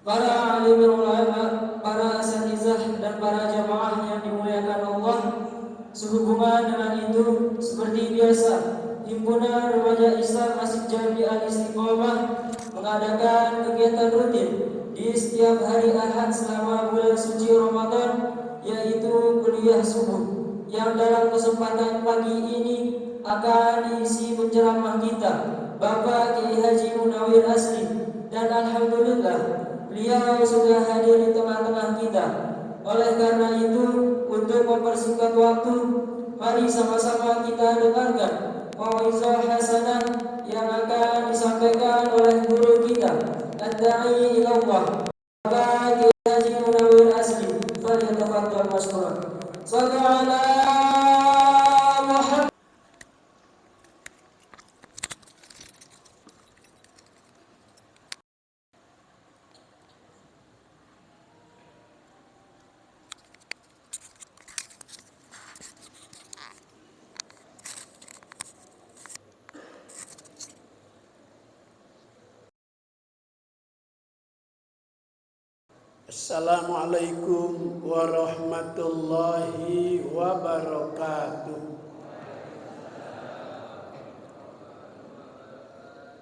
para alim ulama, para asatizah dan para jamaah yang dimuliakan Allah. Sehubungan dengan itu, seperti biasa, Himpunan Remaja Islam Masjid Jami Al-Istiqomah mengadakan kegiatan rutin di setiap hari Ahad selama bulan suci Ramadan, yaitu kuliah subuh, yang dalam kesempatan pagi ini akan diisi penceramah kita, Bapak Kiai Haji Munawir Asli, dan alhamdulillah beliau sudah hadir di tengah-tengah kita. Oleh karena itu, untuk mempersingkat waktu, mari sama-sama kita dengarkan mau'izah hasanah yang akan disampaikan oleh guru kita, Ad-Da'i Ilallah, Bapak Kiai Haji Munawir Asli. Falyatafaddal mashkuran. Shallallahu alaihi Muhammad. Assalamualaikum warahmatullahi wabarakatuh.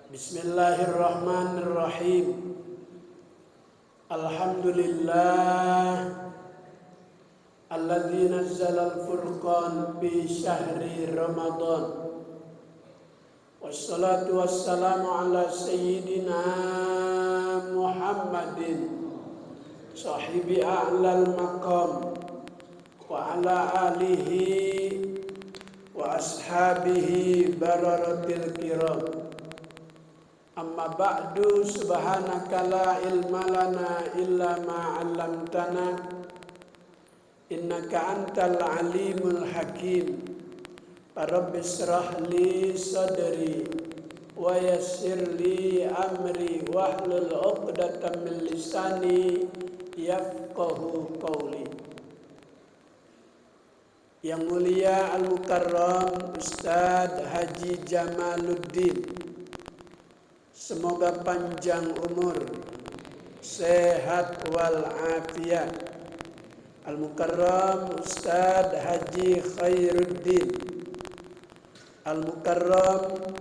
Bismillahirrahmanirrahim. Alhamdulillah alladzi nazzala al-furqan fi syahri Ramadan. Wassalatu wassalamu ala sayyidina Muhammadin sahibi a'lal maqam wa ala alihi wa ashabihi bararatil kiram. Amma ba'du, subhanaka la ilma lana illa ma 'allamtana innaka antal alimul hakim. Rabbi shrah li sadri wa yassir li amri wahlul 'uqdatam min lisani yafqahu qawli. Yang mulia Al-Mukarram Ustadz Haji Jamaluddin, semoga panjang umur, sehat wal afiat. Al-Mukarram Ustadz Haji Khairuddin, Al-Mukarram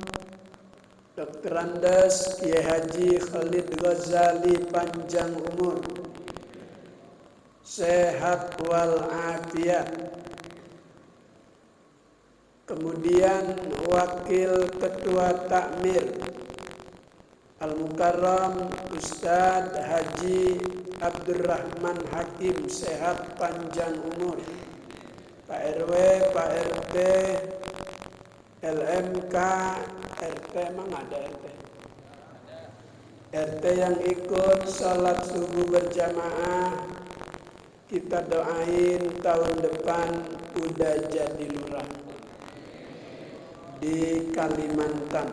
Dr. Andes Kiai Haji Khalid Ghazali, panjang umur, sehat wal afiat. Kemudian Wakil Ketua Takmir Al-Mukarram Ustadz Haji Abdurrahman Hakim, sehat panjang umur. Pak RW, Pak RT, LMK, RT, emang ada RT? RT yang ikut sholat subuh berjamaah, kita doain tahun depan udah jadi lurah di Kalimantan.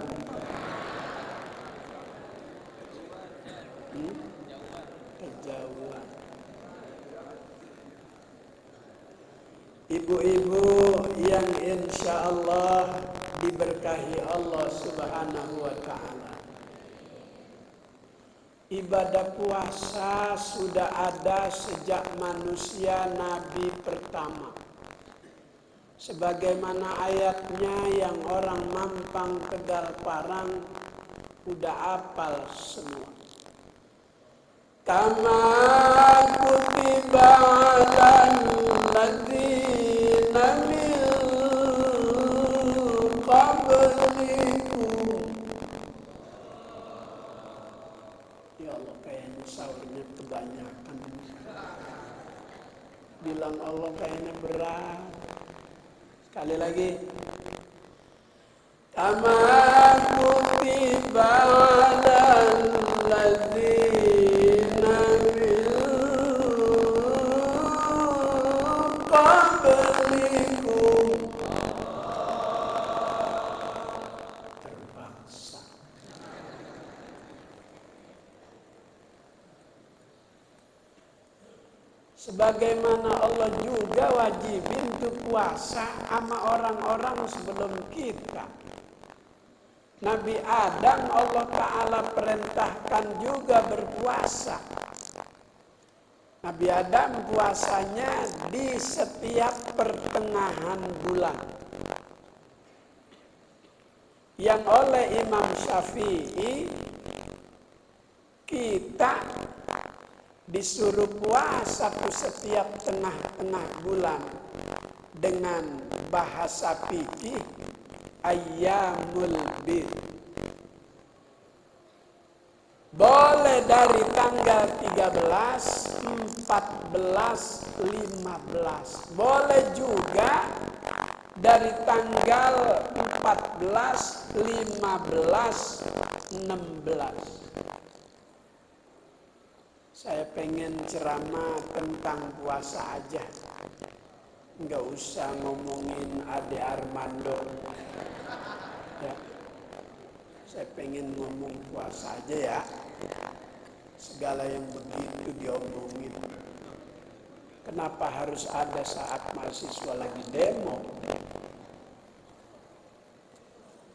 Kejauhan. Ibu-ibu yang insya Allah diberkahi Allah Subhanahu wa ta'ala. Ibadah puasa sudah ada sejak manusia Nabi pertama. Sebagaimana ayatnya yang orang Mampang Tegal Parang udah hafal semua. Kama kutiba 'alal ladzina min qablikum. Ya Allah, kayaknya sahurnya kebanyakan. Bilang Allah kayaknya berat. Sekali lagi. Kama kutiba 'alal ladzina min qablikum. Terpaksa. Sebagaimana Allah juga wajibin untuk puasa sama orang-orang sebelum kita. Nabi Adam Allah Ta'ala perintahkan juga berpuasa. Nabi Adam puasanya di setiap pertengahan bulan. Yang oleh Imam Syafi'i kita disuruh puasa setiap tengah-tengah bulan dengan bahasa fikih ayyamul bid. Boleh dari tanggal 13, 14, 15. Boleh juga dari tanggal 14, 15, 16. Saya pengen ceramah tentang puasa aja. Nggak usah ngomongin Ade Armando. Ya. Saya pengen ngomong puasa aja ya. Segala yang begitu diomongin. Kenapa harus ada saat mahasiswa lagi demo?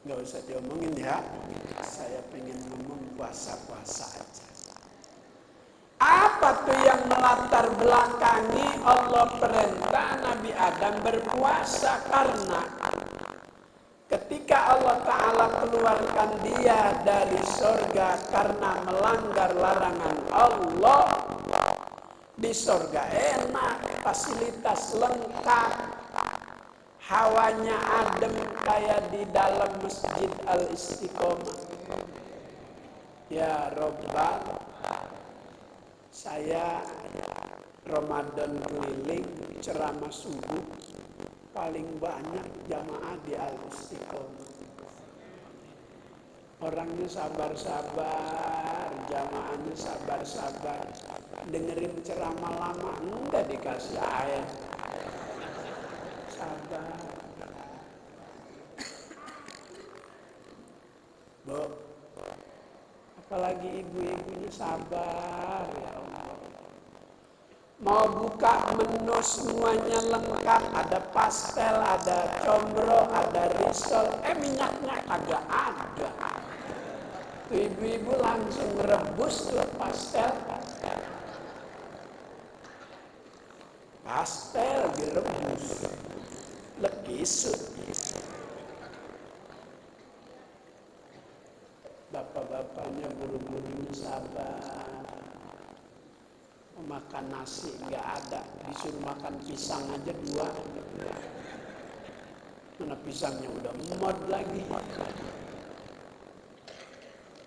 Nggak usah diomongin ya. Saya pengen ngomong puasa-puasa aja. Apa tuh yang melatar belakangi Allah perintah Nabi Adam berpuasa? Karena ketika Allah Ta'ala keluarkan dia dari surga karena melanggar larangan Allah, di surga enak, fasilitas lengkap, hawanya adem kayak di dalam Masjid Al-Istiqomah. Ya Rabbal, saya Ramadan keliling ceramah subuh paling banyak jamaah di Al-Istiqomah. Orangnya sabar-sabar, jamaahnya sabar-sabar. Dengerin ceramah lama enggak dikasih air. Sabar. Bu, apalagi ibu-ibunya sabar ya Allah. Mau buka menu semuanya lengkap, ada pastel, ada combro, ada risol, minyaknya agak ada. Tuh ibu-ibu langsung rebus tuh pastel. Pastel direbus, lekisut. Bapak-bapaknya buru-buru sabar. Makan nasi nggak ada, disuruh makan pisang aja 2. Mana pisangnya udah mod lagi.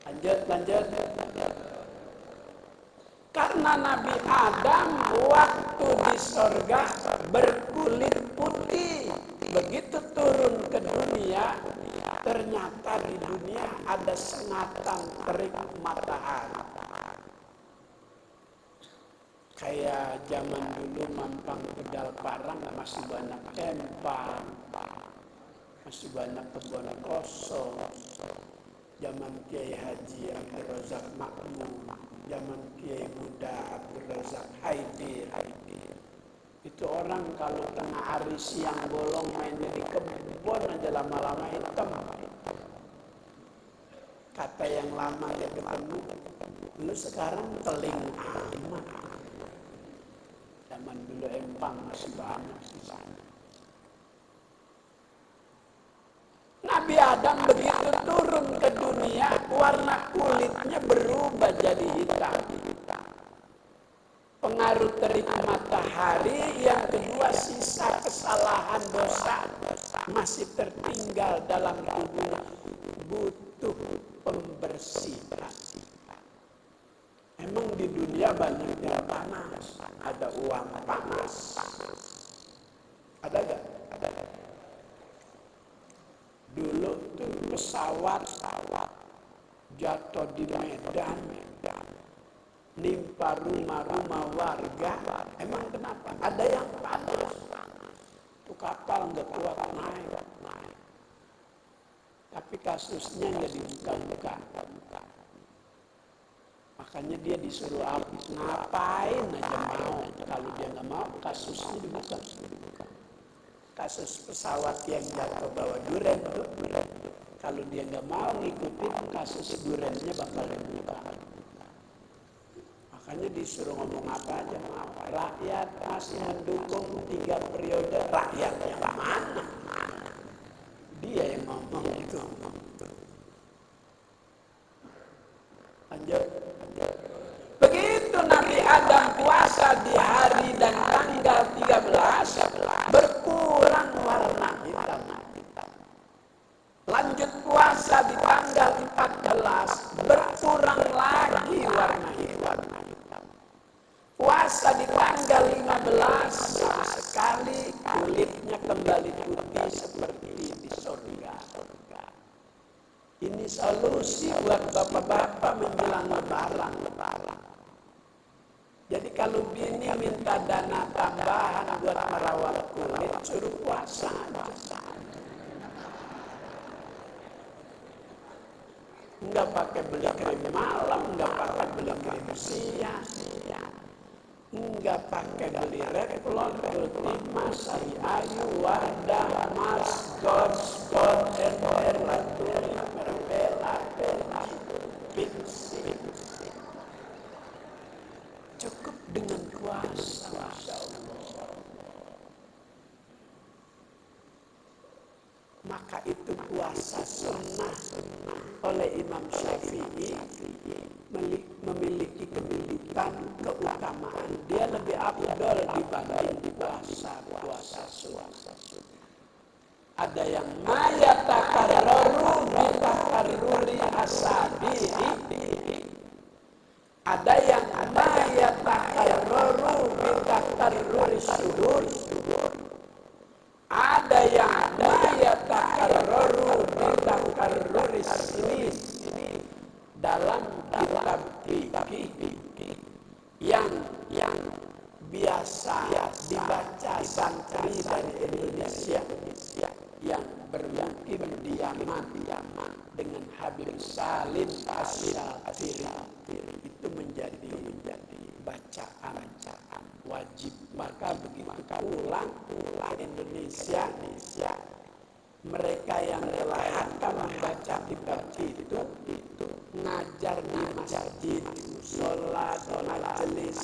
Lanjut. Karena Nabi Adam waktu di surga berkulit putih, begitu turun ke dunia, ternyata di dunia ada sengatan terik matahari. Kayak zaman dulu Mampang Tegal Parang masih banyak empang, masih banyak kebun kosong. Zaman Kiai Haji Abdul Razak Makmum, zaman Kiai Muda Abdul Razak Haidir. Itu orang kalau tengah hari siang bolong mainnya di kebun aja lama-lama hitam. Kata yang lama dia ketemu, lu sekarang teling amat. Zaman dulu empang masih banyak di sana. Nabi Adam begitu turun ke dunia, warna kulitnya berubah jadi hitam. Pengaruh terik matahari, yang kedua sisa kesalahan dosa masih tertinggal dalam tubuh, butuh pembersihan. Emang di dunia banyak yang panas, ada uang panas, ada gak? Dulu tuh pesawat jatuh di Medan, nimpa rumah-rumah warga. Emang kenapa? Ada yang panas, tuh kapal nggak kuat naik. Tapi kasusnya nggak dibuka-buka. Makanya dia disuruh ngapain aja mau. Kalau dia nggak mau, kasusnya dibuka. Kasus pesawat yang jatuh bawa duren, Kalau dia nggak mau ngikutin, kasus durennya bakal menyebar. Makanya disuruh ngomong apa aja, rakyat masih mendukung 3 periode. Rakyat yang mana? Dia yang ngomong itu. Lanjut. Begitu Nabi Adam puasa di hari dan tanggal 13, berkurang warna hitam. Lanjut puasa di tanggal 14, berkurang lagi warna hitam. Puasa di tanggal 15, sekali kulitnya kembali putih seperti di surga. Ini solusi buat bapak-bapak menjelang lebaran. Jadi kalau bini minta dana tambahan buat merawat kulit, suruh puasa aja. Enggak pakai beli krim malam, enggak pakai beli krim siang, enggak pakai beli Revlon, Ultima, Sari Ayu, Wardah, Mars, God, Enher, Laturi, Mervela, Pixi. Cukup dengan puasa, Masya Allah. Maka itu puasa sunnah oleh Imam Syafi'i memiliki keutamaan. Dia lebih afdal dibanding puasa sunnah. Ada yang mayatakarraru bitakarruri asabi'i. Ada yang mayatakarraru bitakarruri syuhur. Ada yang mayatakarraru bitakarruri sinin. Dalam kitab fikih yang biasa dibaca santri dari Indonesia yang bermukim di Yaman dengan Habib Salim Asy'ari, itu menjadi bacaan wajib. Maka begitu pulang Indonesia, mereka yang telah hakam membaca kitab itu ngajar di masjid, sholat majelis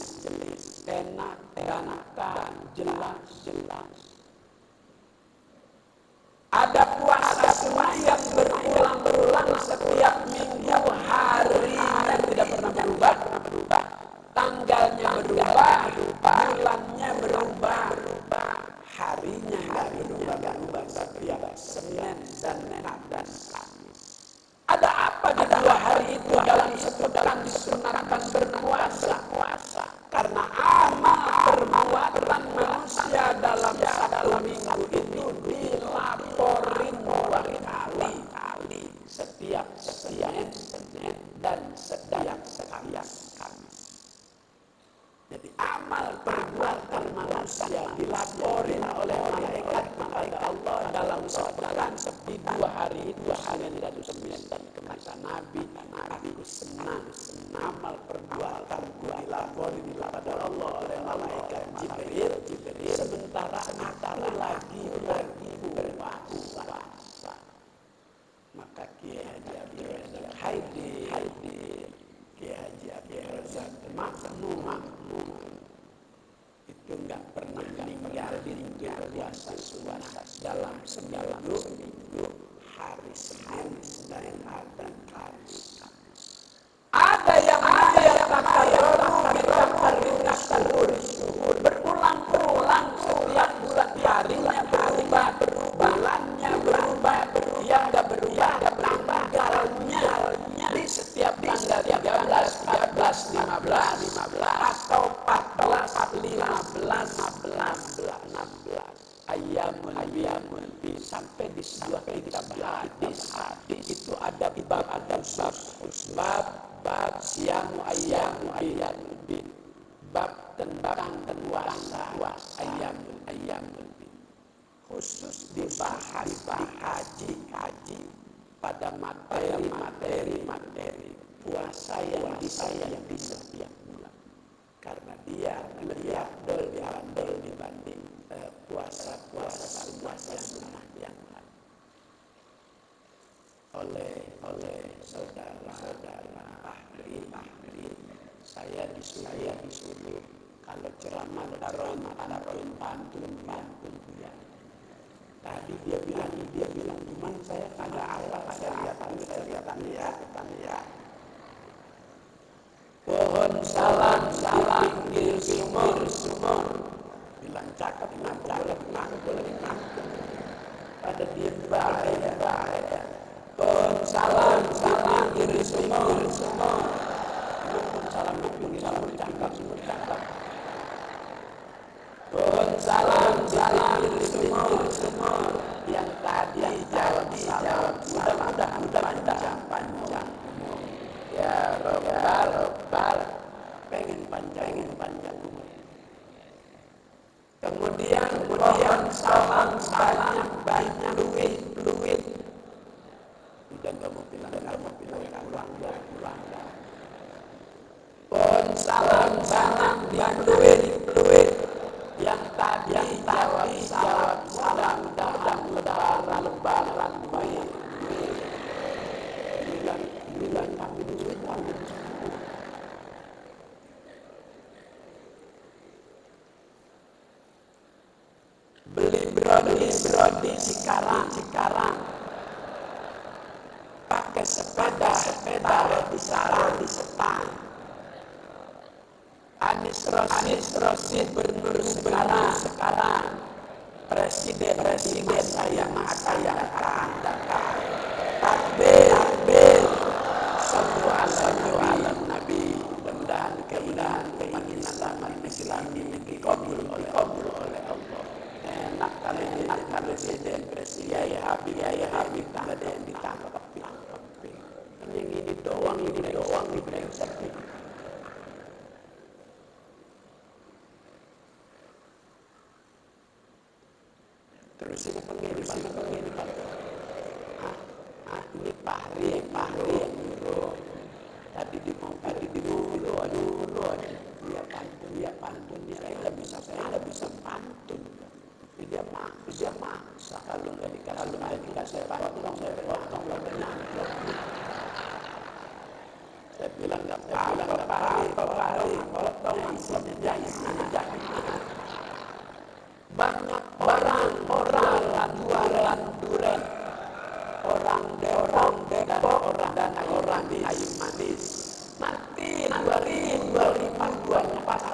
enak, ganteng, jelas. Ada puasa sunnah yang berulang-ulang setiap minggu, harinya tidak pernah berubah, tanggalnya berubah, bulannya berubah, harinya nggak berubah setiap Senin dan Kamis. Ada apa di 2 hari itu dalam sepekan disunatkan berpuasa? Karena amal perbuatan manusia dalam 1 minggu itu dilaporin 2 kali, setiap Senin dan setiap Kamis. Jadi amal perbuatan manusia dilaporin oleh malaikat kepada Allah dalam sepekan di 2 hari itu, Senin dan Kamis. Kata Nabi, aku senang amal perbuatanku dilaporin kepada Allah oleh malaikat Jibril. Sementara aku lagi berpuasa. Maka Kiai Haji Abdul Razak Haidir, Kiai Haji Abdul Razak makmum itu nggak pernah ninggalin puasa sunnah dalam seminggu, hari Senin dan Kamis. Ada yang berulang-ulang setiap bulan, harinya berubah, bulannya berubah, yang nggak berubah tanggalnya di setiap tanggal 13, 14, 15 atau 14, 15, 16 ayamul bi, sampai di sebuah kitab hadis itu ada bab siamu ayamul bi, bab tentang puasa ayamul bi, khusus dibahas di haji pada materi puasa yang disayang di setiap bulan, karena dia lebih afdal dibanding puasa sunnah yang lain. disuruh kalau ceramah taruhin pantun ya. Tadi dia bilang cuman saya ada awal saya lihat ya. Pohon salam pinggir sumur bilang cakep boleh pada dia bahaya. Pohon salam pinggir sumur pohon salam pinggir sumur cakep. Pohon salam pinggir sumur yang tadi jawab panjang. Ya Rabbal pengen panjang. Kemudian salam banyak fluid. Udah nggak mau bilang ulang. Pohon salam fluid. Yang tadi jawab salam dalam lebaran bilang kami duit. Beli brodi Cikarang pakai sepeda di Sepang. Anies Rosid Gubernur sekarang presiden saya akan takbir sallu ala nabi. Mudah-mudahan keinginan Islam ini dikabul oleh Allah. Enak kalau presiden Yai Habib tak ada yang ditangkap. Yang ini doang di brengsek. Terus ini pengiriman. Ini Fahri yang nyuruh. Tadi di mobil, aduh, dia pantun. Saya nggak bisa pantun. Dia maksa kalau nggak dikasih pantun, saya potong benar. Saya bilang nggak apa-apa, potong isinya. Banyak orang jualan durian, orang Depok, orang di Ayu Manis. Nanti 2005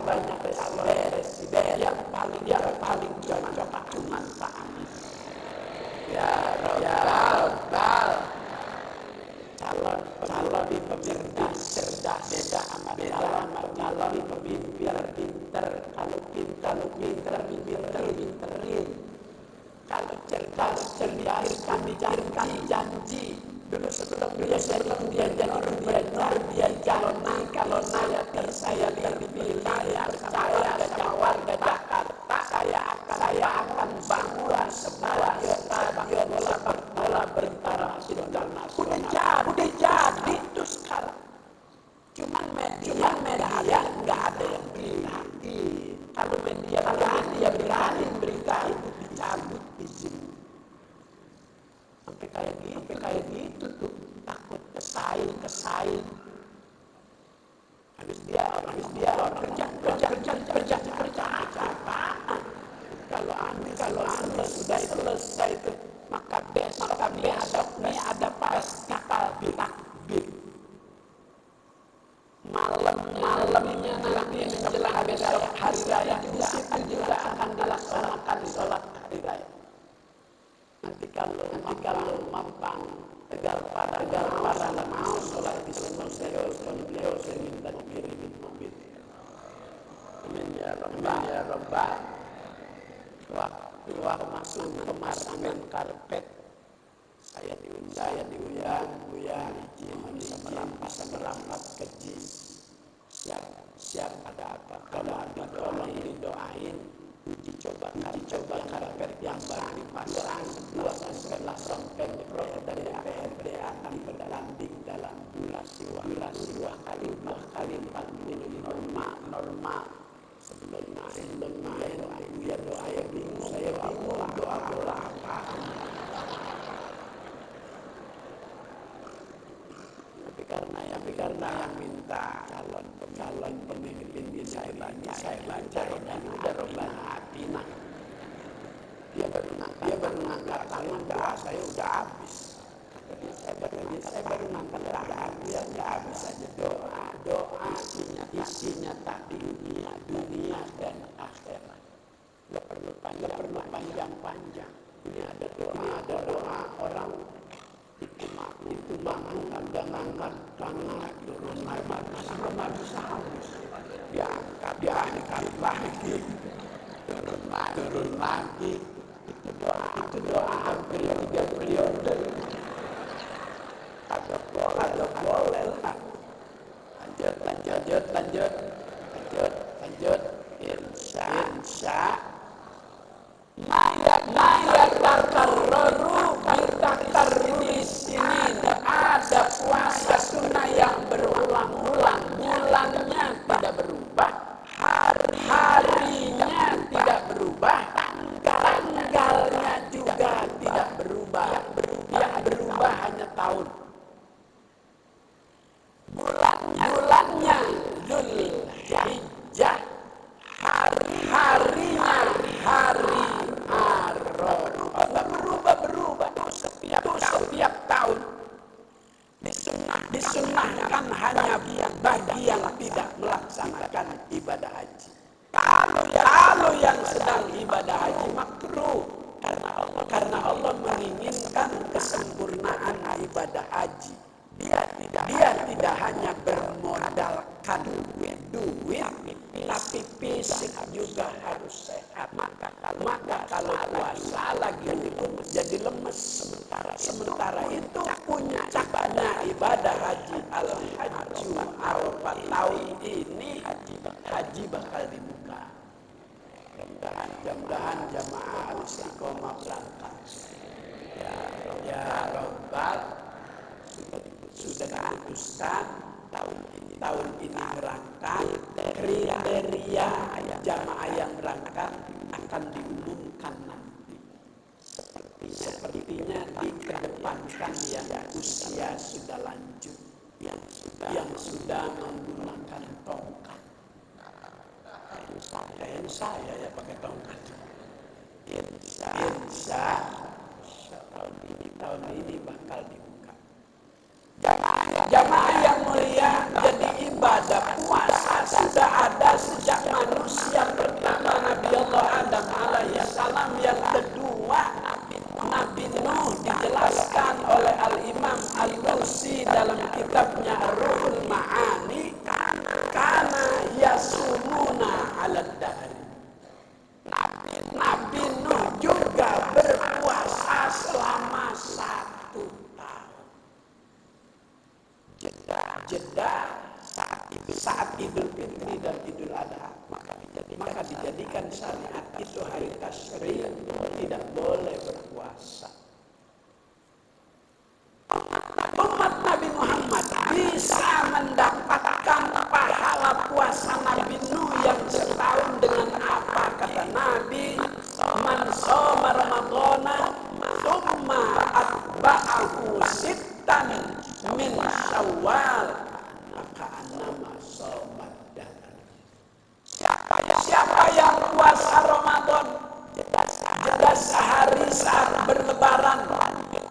banyak presiden yang paling cocok cuma Pak Anies. Ya Rabbal calon di pemimpin cerdas beda sama calon di pemimpin pinter. Kalau pinterin. Kalau cerdas kami janji. Dulu sebelum dia calon kalau saya dipilih saya warga Jakarta saya akan bangun sebuah stadion sepak bola internasional. Udah jadi itu sekarang. Cuman media nggak ada yang berani. Kalau media berani berita itu dicabut izin. Sampai kayak gitu tuh takut kesaing. Habis dia orang kerja apaan? Kalau sudah selesai itu maka besoknya ada festival takbir. Malamnya nanti menjelang besok hari raya juga akan dilaksanakan sholat hari raya. Nanti kalau Mampang Tegal Parang mau sholat di sana beliau saya minta dikirimin mobil. Amin ya Rabbal. Waktu masuk pemasangan karpet saya diundang bisa merampas ke JIS. Siap ada apa? Kalau didoain uji coba karpet yang baru dipasang 12 sampai dari DPRD akan bertanding dalam durasi kali 4 menit normal. Sebelum main biar doa yang bingung saya doa bola apa. Tapi karena yang minta calon pemimpin saya baca Rabbana Atina. Dia baru ngangkat tangan, doa saya udah habis. Saya baru ngangkat tangan, dia nggak habis aja doa isinya tak dunia dan akhirat. Nggak perlu panjang. Ini ada doa orang itu bangun agak ngangkat tangan turun habis. Diangkat lagi, turun lagi. Itu doa hampir 3 periode. Agak boleh lah. Lanjut. Insya takarru di sini ada puasa sunnah yang berulang-ulang, bulannya tidak berubah, harinya tidak berubah, tanggalnya juga tidak berubah. Yang berubah hanya tahun. Bulannya Zulhijjah, harinya hari Arafah. Berubah setiap tahun. Disunnahkan hanya bagi yang tidak melaksanakan ibadah haji. Kalau yang sedang ibadah haji makruh, karena Allah menginginkan kesempurnaan ibadah haji. Dia tidak hanya bermodalkan duit, tapi fisik juga harus sehat. Maka kalau puasa lagi jadi lemes. Sementara itu puncaknya ibadah haji al-hajju Arafah tahun ini haji bakal dibuka. Mudah-mudahan jamaah al-istiqomah berangkat. Ya Rabbal, sudah diputuskan tahun ini berangkat. Kriteria jamaah yang berangkat akan diumumkan nanti. Sepertinya dikedepankan yang usia sudah lanjut, yang sudah menggunakan tongkat. Saya ya pakai tongkat. Insya tahun ini bakal dibuka. Jamaah yang mulia, jadi ibadah puasa sudah ada sejak manusia pertama Nabi Allah Adam alaihissalam. Yang kedua Nabi Nuh, dijelaskan oleh Al-Imam Al-Tusi dalam kitabnya Ruhul Ma'ani, karena yasumuna alad dahri. Nabi Nuh juga berpuasa selama 1 tahun. Jeda saat Idul Fitri dan Idul Adha, maka dijadikan syariat itu hari tasyrik, tidak boleh berpuasa. Umat Nabi Muhammad bisa mendapatkan pahala puasa Nabi Nuh yang setahun dengan apa? Kata Nabi, man shoma ramadhana tsumma atba'ahu sittan min Syawal maka annama shoma dahar. Siapa yang puasa Ramadan jeda sehari saat berlebaran,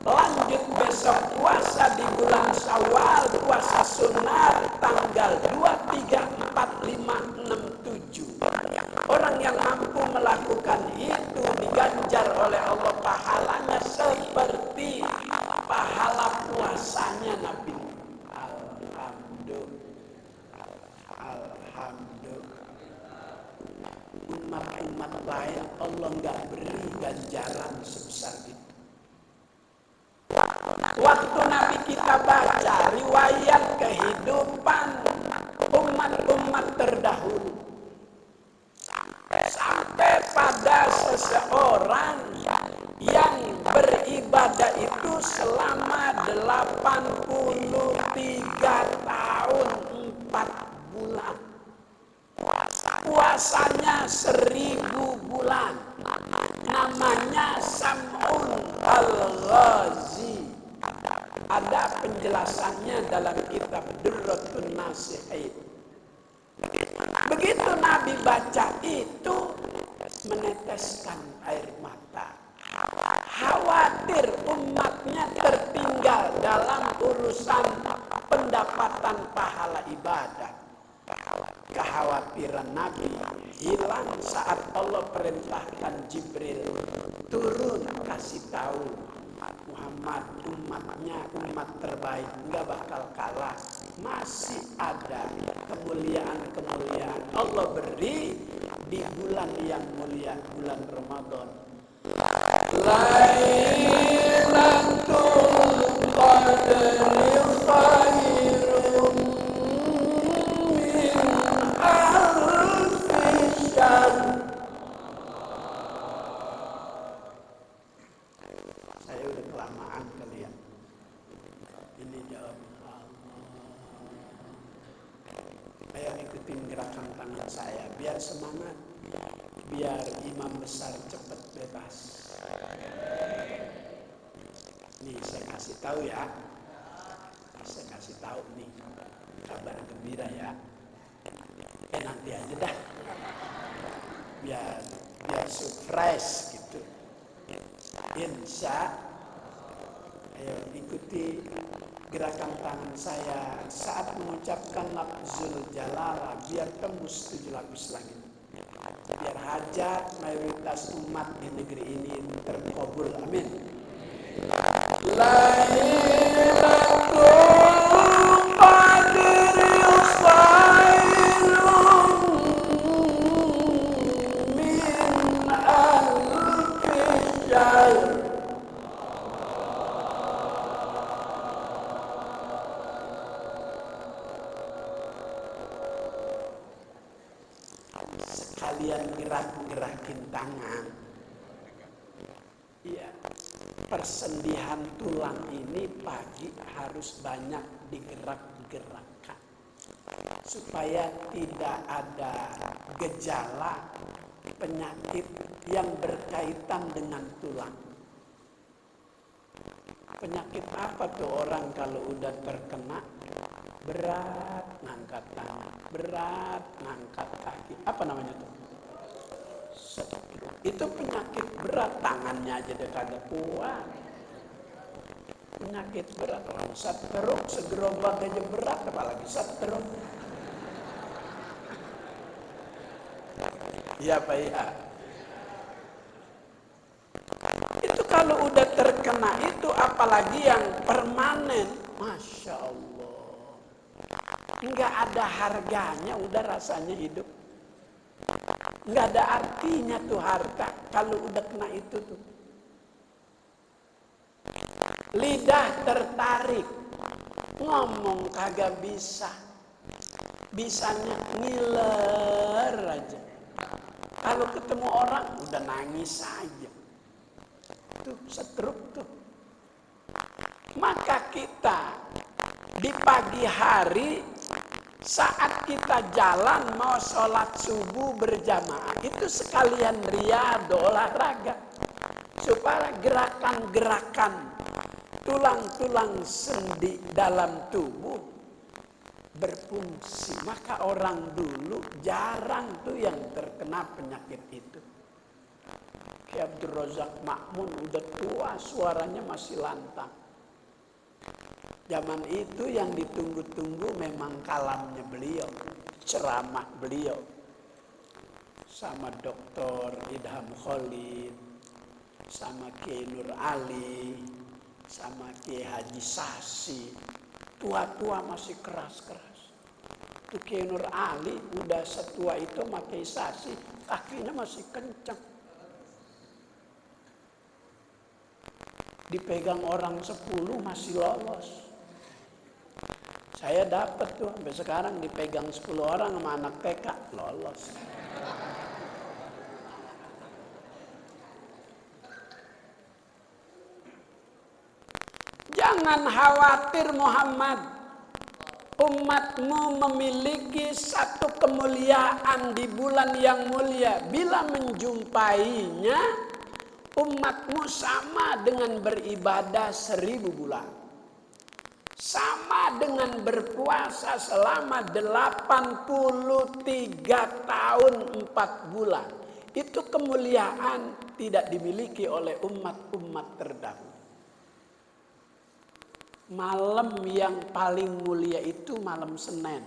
lanjut besok puasa di bulan Syawal, puasa sunat tanggal 2, 3, 4, 5, 6, 7. Orang yang mampu melakukan itu diganjar oleh Allah pahalanya seperti pahala puasanya Nabi. Alhamdulillah. Umat lain Allah nggak beri ganjaran sebesar itu. Waktu Nabi kita baca riwayat kehidupan umat terdahulu, sampai pada seseorang yang beribadah itu selama 83 tahun 4 bulan. Puasanya 1000 bulan. Namanya Sam'un Al-Ghazi. Ada penjelasannya dalam kitab Durratun Nasihin. begitu Nabi baca itu meneteskan air mata. Khawatir umatnya tertinggal dalam urusan pendapatan pahala ibadah. Kekhawatiran Nabi hilang saat Allah perintahkan Jibril turun kasih tahu Muhammad, umatnya umat terbaik, nggak bakal kalah. Masih ada kemuliaan-kemuliaan Allah beri di bulan yang mulia, bulan Ramadan. Lailatul Qadri khairun min alfi syahr. Saya udah kelamaan kali ya. Ini jawab Allah. Ayo ikutin gerakan tangan saya biar semangat. Biar imam besar cepat bebas. Nih saya kasih tahu ya. Saya kasih tahu nih kabar gembira ya. Nanti aja dah. Biar surprise gitu. Insya. Ayo ikuti gerakan tangan saya saat mengucapkan lafzul jalalah biar tembus 7 lapis langit. Biar hajat mayoritas umat di negeri ini terkabul. Amin. Lailatul Qadri khairun min alfi syahr. Sekalian gerakin tangan. Iya. Persendihan tulang ini pagi harus banyak digerak-gerakkan. Supaya tidak ada gejala penyakit yang berkaitan dengan tulang. Penyakit apa tuh orang kalau udah terkena? Berat ngangkat tangan, berat ngangkat kaki. Apa namanya tuh? Stroke. Itu penyakit berat, tangannya aja udah kagak kuat. Penyakit berat, orang stroke segerobak aja berat, apalagi stroke. Iya Pak ya. Itu kalau udah terkena itu apalagi yang permanen, Masya Allah. Nggak ada harganya, udah rasanya hidup. Nggak ada artinya tuh harta kalau udah kena itu tuh. Lidah tertarik, ngomong kagak bisa. Bisanya ngiler aja. Kalau ketemu orang udah nangis aja. Tuh stroke tuh. Maka kita di pagi hari saat kita jalan mau sholat subuh berjamaah itu sekalian riyadhah olahraga supaya gerakan-gerakan tulang-tulang sendi dalam tubuh berfungsi. Maka orang dulu jarang tuh yang terkena penyakit itu. Kayak Abdul Razak Ma'mun udah tua suaranya masih lantang. Zaman itu yang ditunggu-tunggu memang kalamnya beliau, ceramah beliau. Sama Dr. Idham Khalid, sama Kiai Nur Ali, sama Kiai Haji Sasi. Tua-tua masih keras-keras. Tuh Kiai Nur Ali udah setua itu sama Kiai Sasi, kakinya masih kencang. Dipegang orang 10 masih lolos. Saya dapat tuh sampai sekarang dipegang 10 orang sama anak TK lolos. Jangan khawatir Muhammad, umatmu memiliki satu kemuliaan di bulan yang mulia. Bila menjumpainya, umatmu sama dengan beribadah 1000 bulan. Sama dengan berpuasa selama 83 tahun 4 bulan. Itu kemuliaan tidak dimiliki oleh umat-umat terdahulu. Malam yang paling mulia itu malam Senin.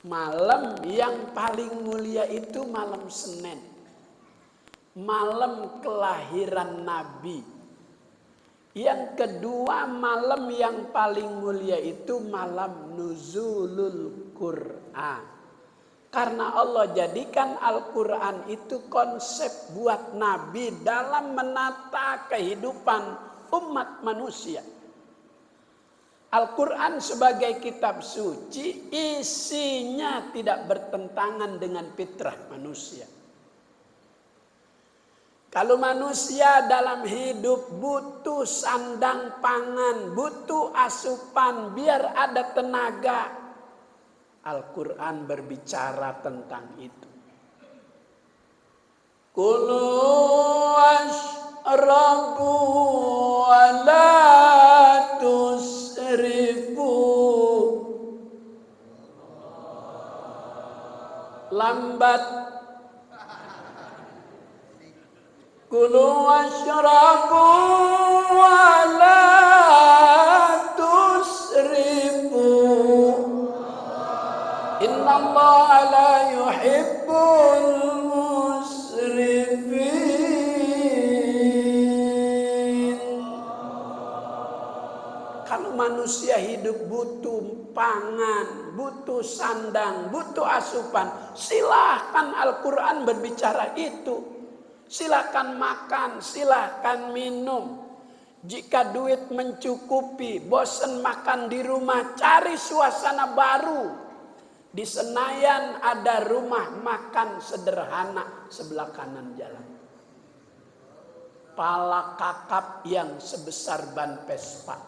Malam yang paling mulia itu malam Senin. Malam kelahiran Nabi. Yang kedua, malam yang paling mulia itu malam nuzulul Quran. Karena Allah jadikan Al-Quran itu konsep buat Nabi dalam menata kehidupan umat manusia. Al-Quran sebagai kitab suci isinya tidak bertentangan dengan fitrah manusia. Kalau manusia dalam hidup butuh sandang pangan, butuh asupan biar ada tenaga, Al-Quran berbicara tentang itu. Kulu washrabu wa la tusrifu. Lambat. Kulu washrabu wa la tusrifu. Innallaha la yuhibbul musrifin. Kalau manusia hidup butuh pangan, butuh sandang, butuh asupan, silahkan Al-Quran berbicara itu. Silakan makan, silakan minum. Jika duit mencukupi, bosan makan di rumah, cari suasana baru. Di Senayan ada rumah makan sederhana sebelah kanan jalan. Pala kakap yang sebesar ban Vespa.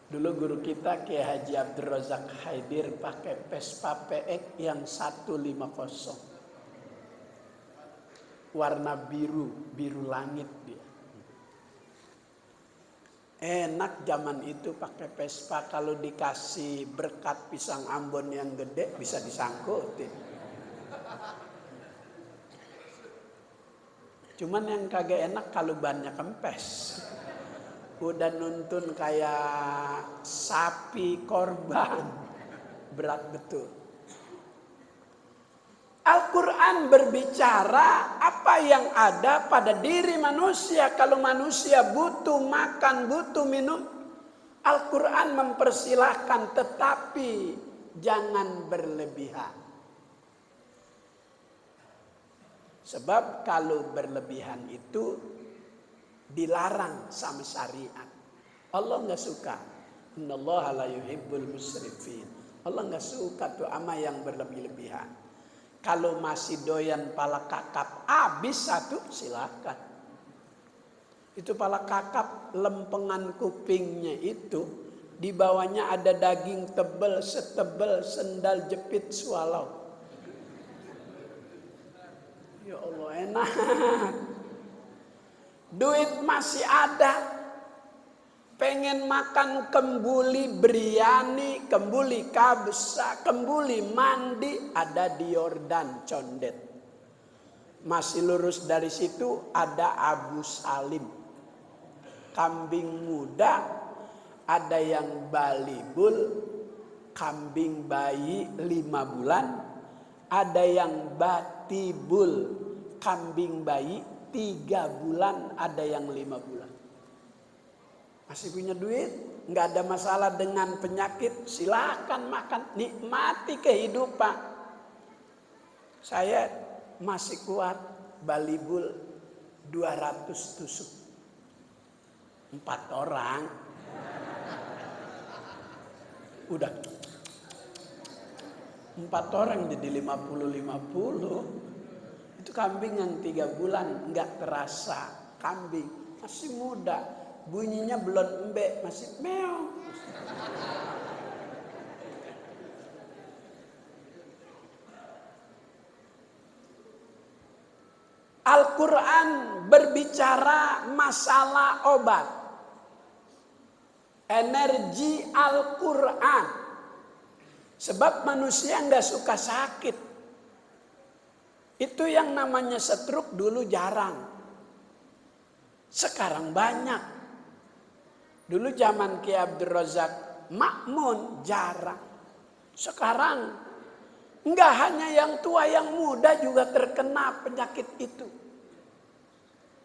Dulu guru kita Kiai Haji Abdul Razak Haidir pakai Vespa PX yang 150. Warna biru langit dia. Enak zaman itu pakai Vespa, kalau dikasih berkat pisang Ambon yang gede bisa disangkutin. Cuman yang kagak enak kalau bannya kempes. Udah nuntun kayak sapi korban. Berat betul. Al-Quran berbicara apa yang ada pada diri manusia. Kalau manusia butuh makan, butuh minum, Al-Quran mempersilahkan, tetapi jangan berlebihan. Sebab kalau berlebihan itu dilarang sama syariat. Allah nggak suka. Innallaha la yuhibbul musrifin. Allah nggak suka tuh ama yang berlebih-lebihan. Kalau masih doyan pala kakap habis satu, silakan. Itu pala kakap, lempengan kupingnya itu di bawahnya ada daging tebal setebal sendal jepit swallow. Ya Allah, enak. Duit masih ada. Pengen makan kembuli biryani, kembuli kabsa, kembuli mandi, ada di Yordan Condet. Masih lurus dari situ ada Abu Salim. Kambing muda, ada yang balibul, kambing bayi 5 bulan, ada yang batibul, kambing bayi 3 bulan, ada yang 5 bulan. Masih punya duit, nggak ada masalah dengan penyakit, silakan makan, nikmati kehidupan. Saya masih kuat, balibul 200 tusuk, 4 orang, udah 4 orang jadi 50-50. Itu kambing yang 3 bulan nggak terasa, kambing masih muda. Bunyinya belum embek, masih meow. Al-Quran berbicara masalah obat. Energi Al-Quran. Sebab manusia nggak suka sakit. Itu yang namanya stroke dulu jarang. Sekarang banyak. Dulu zaman Ki Abdul Razak Makmun jarang. Sekarang nggak hanya yang tua, yang muda juga terkena penyakit itu.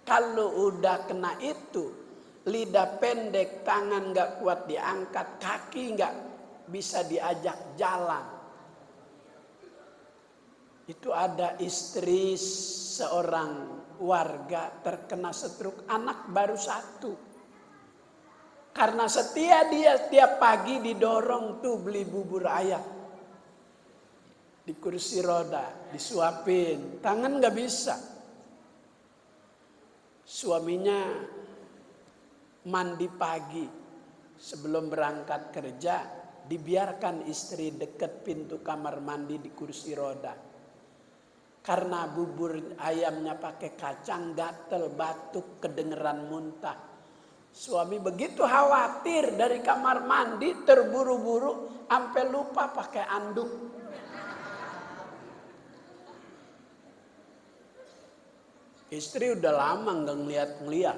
Kalau udah kena itu, lidah pendek, tangan nggak kuat diangkat, kaki nggak bisa diajak jalan. Itu ada istri seorang warga terkena stroke, anak baru 1. Karena setia dia tiap pagi didorong tuh beli bubur ayam. Di kursi roda, disuapin, tangan nggak bisa. Suaminya mandi pagi sebelum berangkat kerja, dibiarkan istri dekat pintu kamar mandi di kursi roda. Karena bubur ayamnya pakai kacang, gatel, batuk, kedengeran muntah. Suami begitu khawatir dari kamar mandi, terburu-buru, sampai lupa pakai anduk. Istri udah lama nggak ngeliat.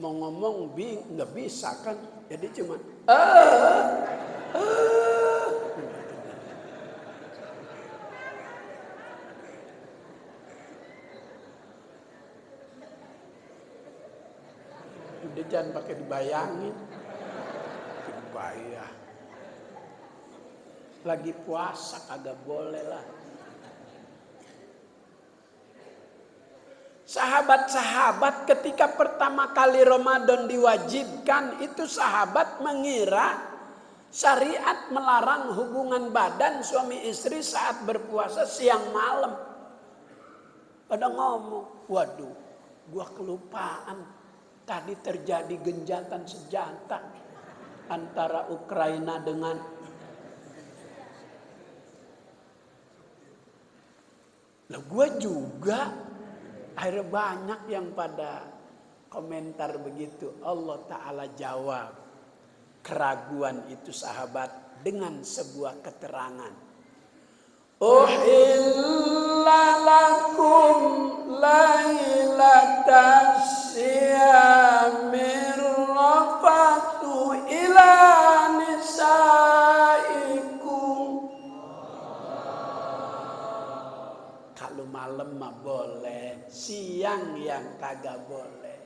Mau ngomong nggak bisa kan, jadi cuma udah, jangan pakai dibayangin. Dibayang. Lagi puasa kagak boleh lah. Sahabat-sahabat ketika pertama kali Ramadan diwajibkan, itu sahabat mengira syariat melarang hubungan badan suami istri saat berpuasa siang malam. Pada ngomong, waduh, gua kelupaan. Tadi terjadi genjatan senjata antara Ukraina dengan gue juga. Akhirnya banyak yang pada komentar begitu. Allah Ta'ala jawab keraguan itu sahabat dengan sebuah keterangan. Uhilla lakum lailatas siyamir rafatu ila nisaikum. Kalau malam mah boleh, siang yang kagak boleh.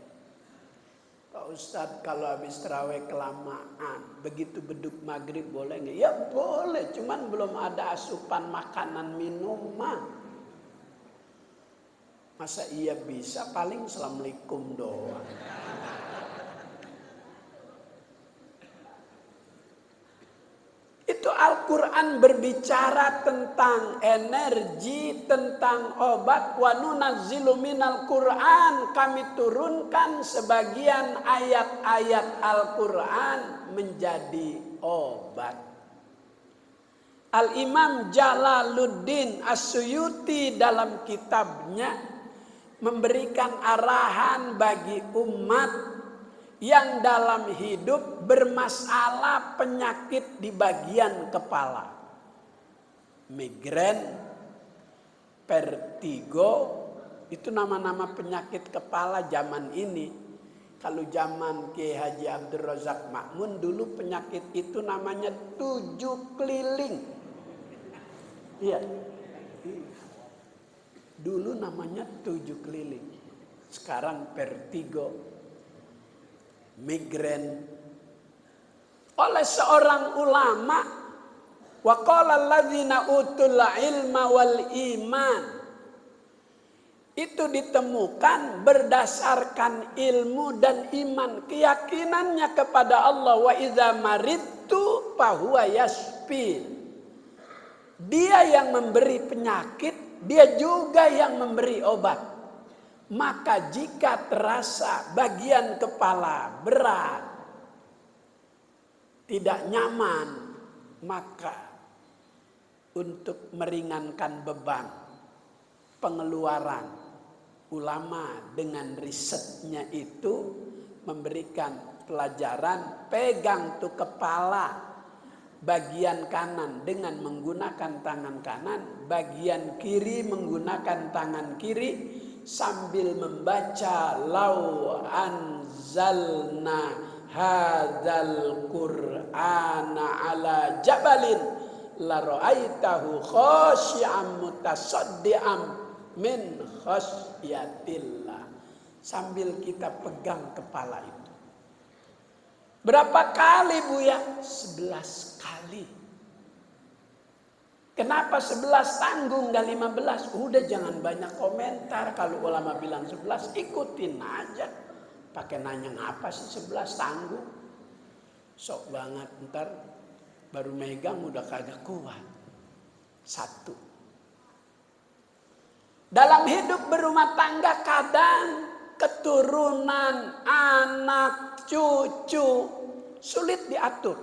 Pak Ustadz kalau habis terawih kelamaan, begitu beduk maghrib boleh nggak? Ya boleh, cuman belum ada asupan makanan minuman. Masa iya bisa? Paling assalamualaikum doang. Itu Al-Quran berbicara tentang energi, tentang obat. Wa nunazzilu minal Quran, kami turunkan sebagian ayat-ayat Al-Quran menjadi obat. Al-Imam Jalaluddin As-Suyuti dalam kitabnya memberikan arahan bagi umat yang dalam hidup bermasalah penyakit di bagian kepala. Migrain, vertigo, itu nama-nama penyakit kepala zaman ini. Kalau zaman Kiai Haji Abdul Razak Makmun, dulu penyakit itu namanya 7 keliling. Iya. Dulu namanya 7 keliling. Sekarang vertigo, migrain. Oleh seorang ulama, wa qala alladzina utul ilma wal iman, itu ditemukan berdasarkan ilmu dan iman, keyakinannya kepada Allah. Wa idza maridtu fahuwa yashfin. Dia yang memberi penyakit, dia juga yang memberi obat. Maka jika terasa bagian kepala berat, tidak nyaman, maka untuk meringankan beban pengeluaran, ulama dengan risetnya itu memberikan pelajaran, pegang tuh kepala bagian kanan dengan menggunakan tangan kanan, bagian kiri menggunakan tangan kiri, sambil membaca lau anzalna hadzal qur'ana ala jabalin la ra'aitahu khashi'an mutasaddian min khasyatillah. Sambil kita pegang kepala itu. Berapa kali Buya? 11 kali. Kenapa 11 tanggung dan 15? Udah jangan banyak komentar. Kalau ulama bilang 11, ikutin aja. Pakai nanya ngapa sih 11 tanggung? Sok banget, ntar baru megang udah kagak kuat. 1. Dalam hidup berumah tangga kadang keturunan, anak, cucu sulit diatur.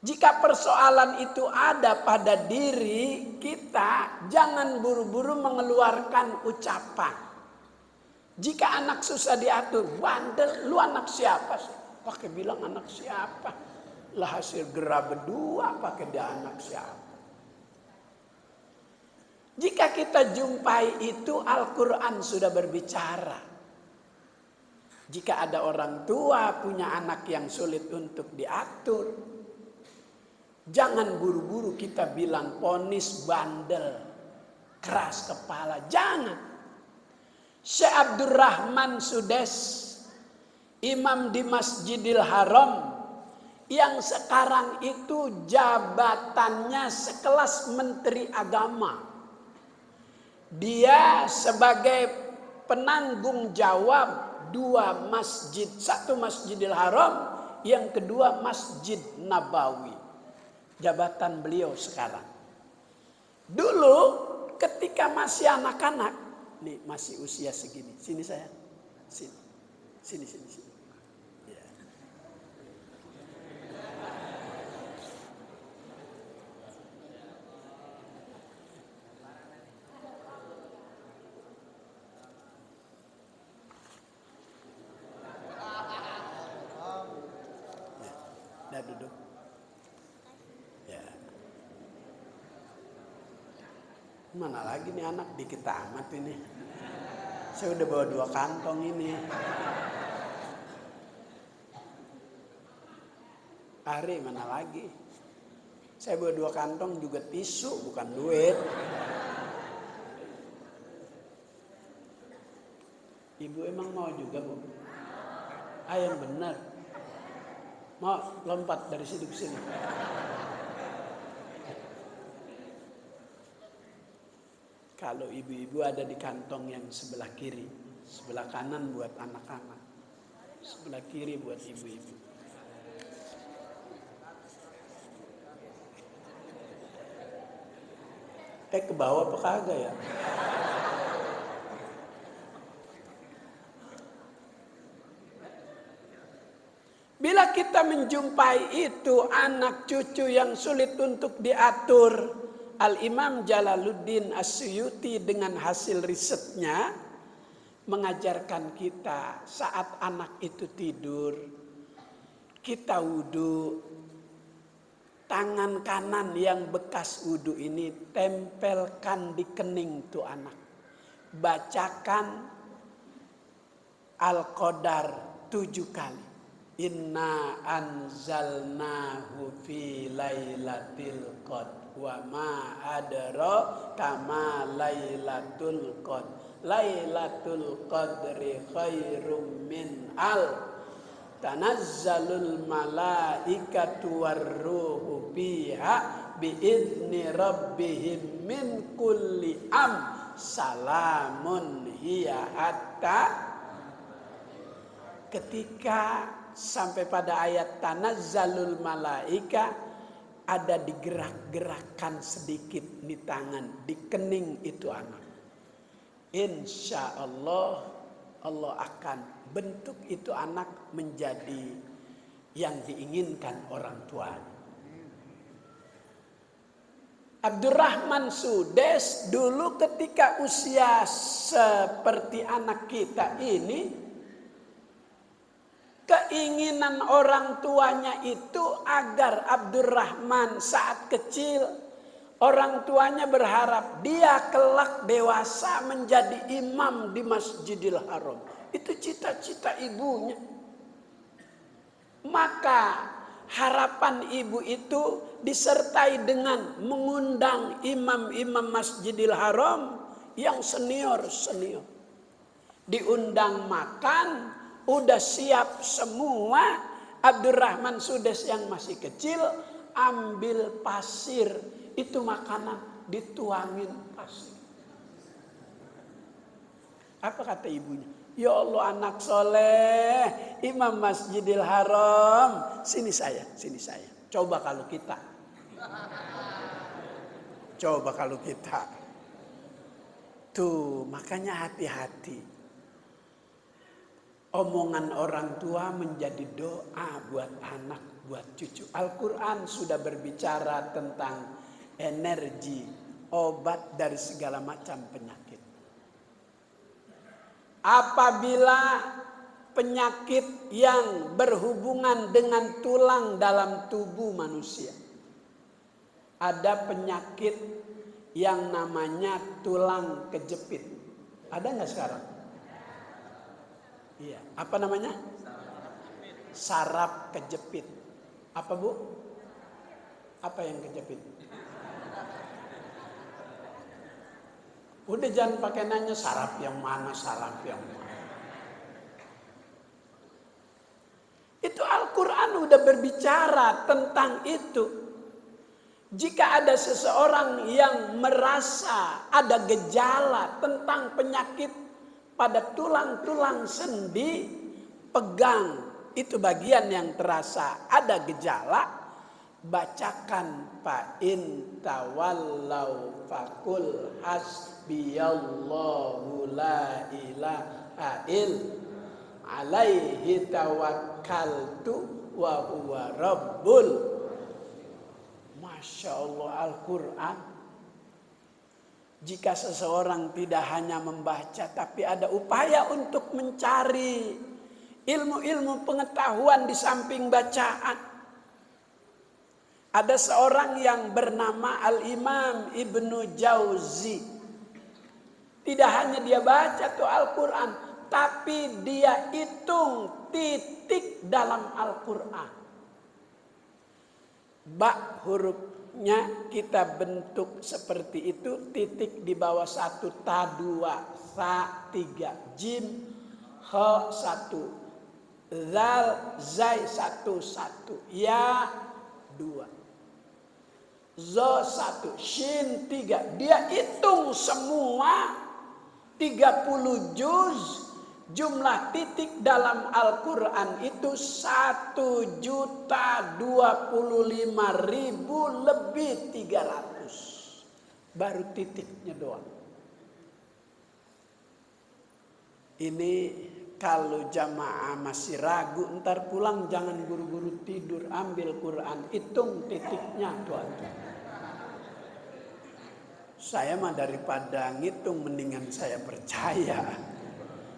Jika persoalan itu ada pada diri kita, jangan buru-buru mengeluarkan ucapan. Jika anak susah diatur, bandel, lu anak siapa sih? Pakai bilang anak siapa? Lah hasil gerah berdua pakai dia anak siapa? Jika kita jumpai itu, Al-Quran sudah berbicara. Jika ada orang tua punya anak yang sulit untuk diatur, jangan buru-buru kita bilang ponis bandel, keras kepala. Jangan. Syekh Abdurrahman Sudes, imam di Masjidil Haram, yang sekarang itu jabatannya sekelas Menteri Agama. Dia sebagai penanggung jawab 2 masjid, 1 Masjidil Haram, yang kedua Masjid Nabawi. Jabatan beliau sekarang. Dulu ketika masih anak-anak, nih masih usia segini, sini saya, sini. Ya. Dah duduk. Ya. Mana lagi nih anak, dikit amat ini. Saya udah bawa 2 kantong ini. Ari mana lagi? Saya bawa 2 kantong juga tisu, bukan duit. Ibu emang mau juga, Bu? Yang benar. Mau lompat dari situ ke sini. Kalau ibu-ibu ada di kantong yang sebelah kiri, sebelah kanan buat anak-anak, sebelah kiri buat ibu-ibu. Ke bawah apa kagak ya? Bila kita menjumpai itu anak cucu yang sulit untuk diatur, Al-Imam Jalaluddin As-Suyuti dengan hasil risetnya mengajarkan kita saat anak itu tidur, kita wudhu, tangan kanan yang bekas wudhu ini tempelkan di kening tuh anak. Bacakan Al-Qadar 7 kali. Inna anzalnahu fi lailatul qadr wa ma adra kama lailatul qadr. Lailatul qadri khairum min tanazzalul malaikatu warruhu biha biizni rabbihim min kulli salamun hiya hatta. Ketika sampai pada ayat tanazzalul malaika, ada digerak-gerakkan sedikit di tangan, di kening itu anak. Insya Allah, Allah akan bentuk itu anak menjadi yang diinginkan orang tua. Abdurrahman Sudes dulu ketika usia seperti anak kita ini, keinginan orang tuanya itu agar Abdurrahman saat kecil, orang tuanya berharap dia kelak dewasa menjadi imam di Masjidil Haram. Itu cita-cita ibunya. Maka harapan ibu itu disertai dengan mengundang imam-imam Masjidil Haram yang senior-senior. Diundang makan, udah siap semua. Abdurrahman Sudes yang masih kecil ambil pasir, itu makanan dituangin pasir. Apa kata ibunya? Ya Allah, anak soleh, imam Masjidil Haram. Sini saya. Coba kalau kita. Tuh, makanya hati-hati. Omongan orang tua menjadi doa buat anak, buat cucu. Al-Quran sudah berbicara tentang energi, obat dari segala macam penyakit. Apabila penyakit yang berhubungan dengan tulang dalam tubuh manusia, ada penyakit yang namanya tulang kejepit. Ada nggak sekarang? Iya. Apa namanya? Saraf kejepit. Apa Bu? Apa yang kejepit? Udah jangan pakai nanya saraf yang mana. Itu Al-Quran udah berbicara tentang itu. Jika ada seseorang yang merasa ada gejala tentang penyakit pada tulang-tulang sendi, pegang itu bagian yang terasa ada gejala, bacakan fa in tawallau faqul hasbiyallahu la ilaha alaihi tawakkaltu wa huwa rabbul. Masya Allah, Al-Quran. Jika seseorang tidak hanya membaca tapi ada upaya untuk mencari ilmu-ilmu pengetahuan di samping bacaan. Ada seorang yang bernama Al-Imam Ibnu Jauzi. Tidak hanya dia baca tuh Al-Quran, tapi dia hitung titik dalam Al-Quran. Ba hurufnya kita bentuk seperti itu, titik di bawah 1, ta 2, sa 3, jim, ha 1, zal, zai 1, ya 2. Zo 1, shin 3. Dia hitung semua 30 juz. Jumlah titik dalam Al-Quran itu 1.025.000 lebih 300. Baru titiknya doang. Ini kalau jamaah masih ragu, ntar pulang jangan buru-buru tidur, ambil Quran, hitung titiknya tuan. Saya mah daripada ngitung mendingan saya percaya.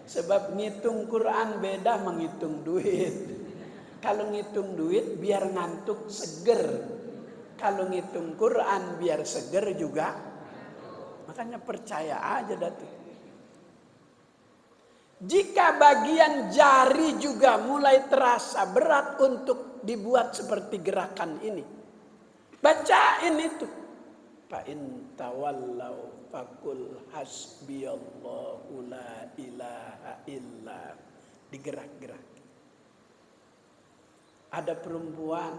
Sebab ngitung Quran beda menghitung duit. Kalau ngitung duit biar ngantuk seger. Kalau ngitung Quran biar seger juga. Makanya percaya aja Datuk. Jika bagian jari juga mulai terasa berat untuk dibuat seperti gerakan ini, bacain itu. Fa in tawallau faqul hasbiyallahu la ilaha illa. Digerak-gerak. Ada perempuan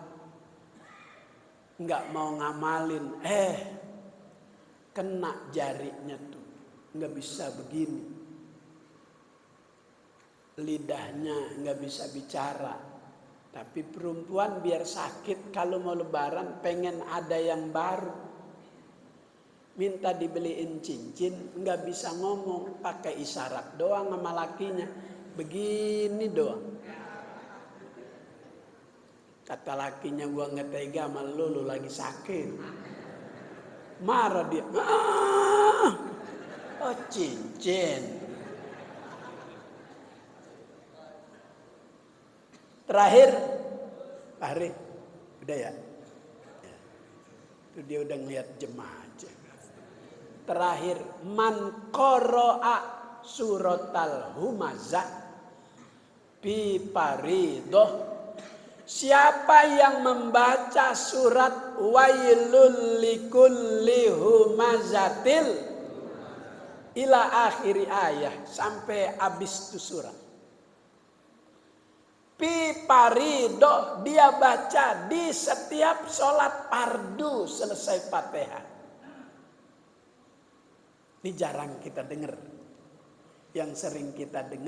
nggak mau ngamalin, kena jarinya tuh, nggak bisa begini, lidahnya nggak bisa bicara. Tapi perempuan biar sakit kalau mau lebaran pengen ada yang baru. Minta dibeliin cincin, nggak bisa ngomong, pakai isyarat doang sama lakinya, begini doang. Kata lakinya, gua nggak tega sama lu lagi sakit. Marah dia. Oh cincin. Terakhir, Fahri, udah ya? Itu dia udah ngeliat jemaah aja. Terakhir, man qara'a suratal humazah bi faridah. Siapa yang membaca surat wailul likulli humazatil ila akhiri ayah sampai habis itu surat. Pi parido dia baca di setiap sholat fardu selesai Fatihah. Ini jarang kita dengar. Yang sering kita dengar